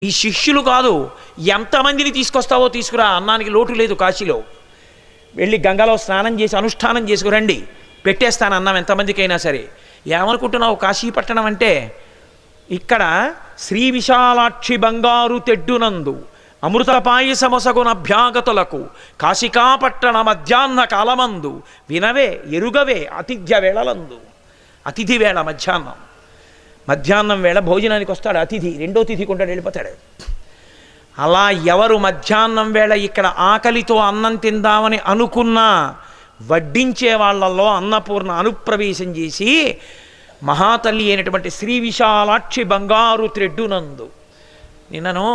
ఈ శిష్యులు కాదు, ఎంతమందిని తీసుకొస్తావో తీసుకురా, అన్నానికి లోటు లేదు. కాశీలో వెళ్ళి గంగలో స్నానం చేసి అనుష్ఠానం చేసుకురండి, పెట్టేస్తాను అన్నం ఎంతమందికైనా సరే. ఏమనుకుంటున్నావు కాశీపట్టణం అంటే? ఇక్కడ శ్రీ విశాలాక్షి బంగారు తెడ్డునందు అమృత పాయసమొసగున అభ్యాగతులకు కాశికాపట్టణ మధ్యాహ్న కాలమందు వినవే ఎరుగవే అతిథ్య వేళలందు. అతిథి వేళ మధ్యాహ్నం వేళ భోజనానికి వస్తాడు అతిథి, రెండో తిథి కొంటాడు, వెళ్ళిపోతాడు. అలా ఎవరు మధ్యాహ్నం వేళ ఇక్కడ ఆకలితో అన్నం తిందామని అనుకున్నా వడ్డించే వాళ్ళల్లో అన్నపూర్ణ అనుప్రవేశం చేసి మహాతల్లి అయినటువంటి శ్రీ విశాలాక్షి బంగారు త్రెడ్డునందు. నిన్నను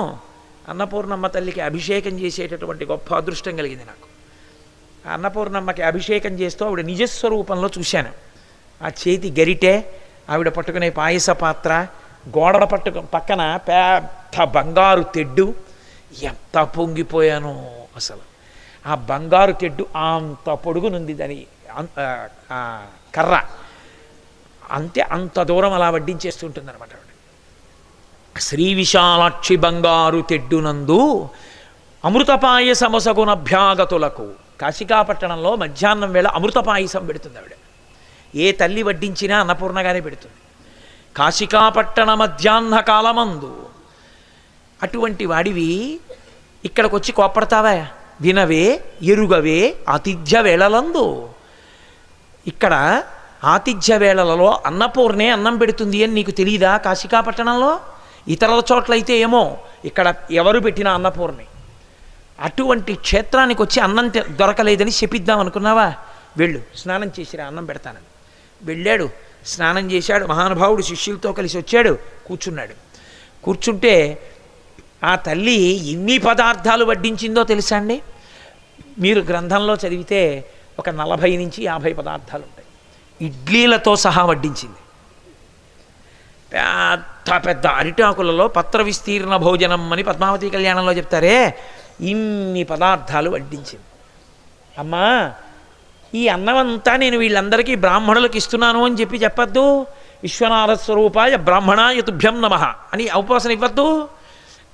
అన్నపూర్ణమ్మ తల్లికి అభిషేకం చేసేటటువంటి గొప్ప అదృష్టం కలిగింది నాకు. ఆ అన్నపూర్ణమ్మకి అభిషేకం చేస్తూ ఆవిడ నిజస్వరూపంలో చూశాను. ఆ చేతి గరిటె, ఆవిడ పట్టుకునే పాయస పాత్ర, గోడ పక్కన పెద్ద బంగారు తెడ్డు. ఎంత పొంగిపోయానో అసలు. ఆ బంగారు తెడ్డు అంత పొడుగునుంది, దాని కర్ర అంత దూరం అలా వడ్డించేస్తుంటుంది అనమాట ఆవిడ. శ్రీ విశాలాక్షి బంగారు తెడ్డునందు అమృత పాయసమొసగున అభ్యాగతులకు. కాశికాపట్టణంలో మధ్యాహ్నం వేళ అమృత పాయసం పెడుతుంది ఆవిడ. ఏ తల్లి వడ్డించినా అన్నపూర్ణగానే పెడుతుంది. కాశికాపట్టణ మధ్యాహ్న కాలమందు. అటువంటి వాడివి ఇక్కడికి వచ్చి కోప్పడతావా? వినవే ఎరుగవే ఆతిథ్య వేళలందు. ఇక్కడ ఆతిథ్య వేళలలో అన్నపూర్ణే అన్నం పెడుతుంది అని నీకు తెలియదా? కాశికాపట్టణంలో ఇతరుల చోట్లయితే ఏమో, ఇక్కడ ఎవరు పెట్టినా అన్నపూర్ణే. అటువంటి క్షేత్రానికి వచ్చి అన్నం దొరకలేదని శపిద్దాం అనుకున్నావా? వెళ్ళు, స్నానం చేసిరా, అన్నం పెడతానని. వెళ్ళాడు, స్నానం చేశాడు. మహానుభావుడు శిష్యులతో కలిసి వచ్చాడు, కూర్చున్నాడు. కూర్చుంటే ఆ తల్లి ఎన్ని పదార్థాలు వడ్డించిందో తెలుసా అండి? మీరు గ్రంథంలో చదివితే ఒక 40 నుంచి 50 పదార్థాలు ఉంటాయి. ఇడ్లీలతో సహా వడ్డించింది. పెద్ద పెద్ద అరిటాకులలో పత్ర విస్తీర్ణ భోజనం అని పద్మావతి కళ్యాణంలో చెప్తారే, ఇన్ని పదార్థాలు వడ్డించింది. అమ్మా, ఈ అన్నమంతా నేను వీళ్ళందరికీ బ్రాహ్మణులకు ఇస్తున్నాను అని చెప్పొద్దు. విశ్వనాథ స్వరూపాయ బ్రాహ్మణాయ తుభ్యం నమః అని ఉపాసన ఇవ్వద్దు.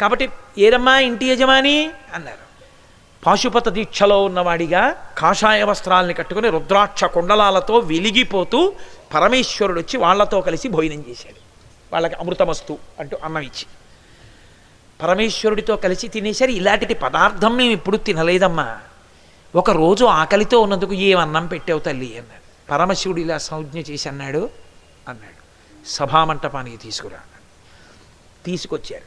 కాబట్టి ఏరమ్మా ఇంటి యజమాని అన్నారు. పాశుపత దీక్షలో ఉన్నవాడిగా కాషాయ వస్త్రాలని కట్టుకుని రుద్రాక్ష కుండలాలతో వెలిగిపోతూ పరమేశ్వరుడు వచ్చి వాళ్లతో కలిసి భోజనం చేశాడు. వాళ్ళకి అమృతమస్తు అంటూ అన్నం ఇచ్చి పరమేశ్వరుడితో కలిసి తినేసరి. ఇలాంటి పదార్థం మేము ఇప్పుడు తినలేదమ్మా, ఒకరోజు ఆకలితో ఉన్నందుకు ఏమన్నం పెట్టావు తల్లి అన్నాడు. పరమశివుడు ఇలా సంజ్ఞ చేసి అన్నాడు, సభామంటపానికి తీసుకురా. తీసుకొచ్చారు.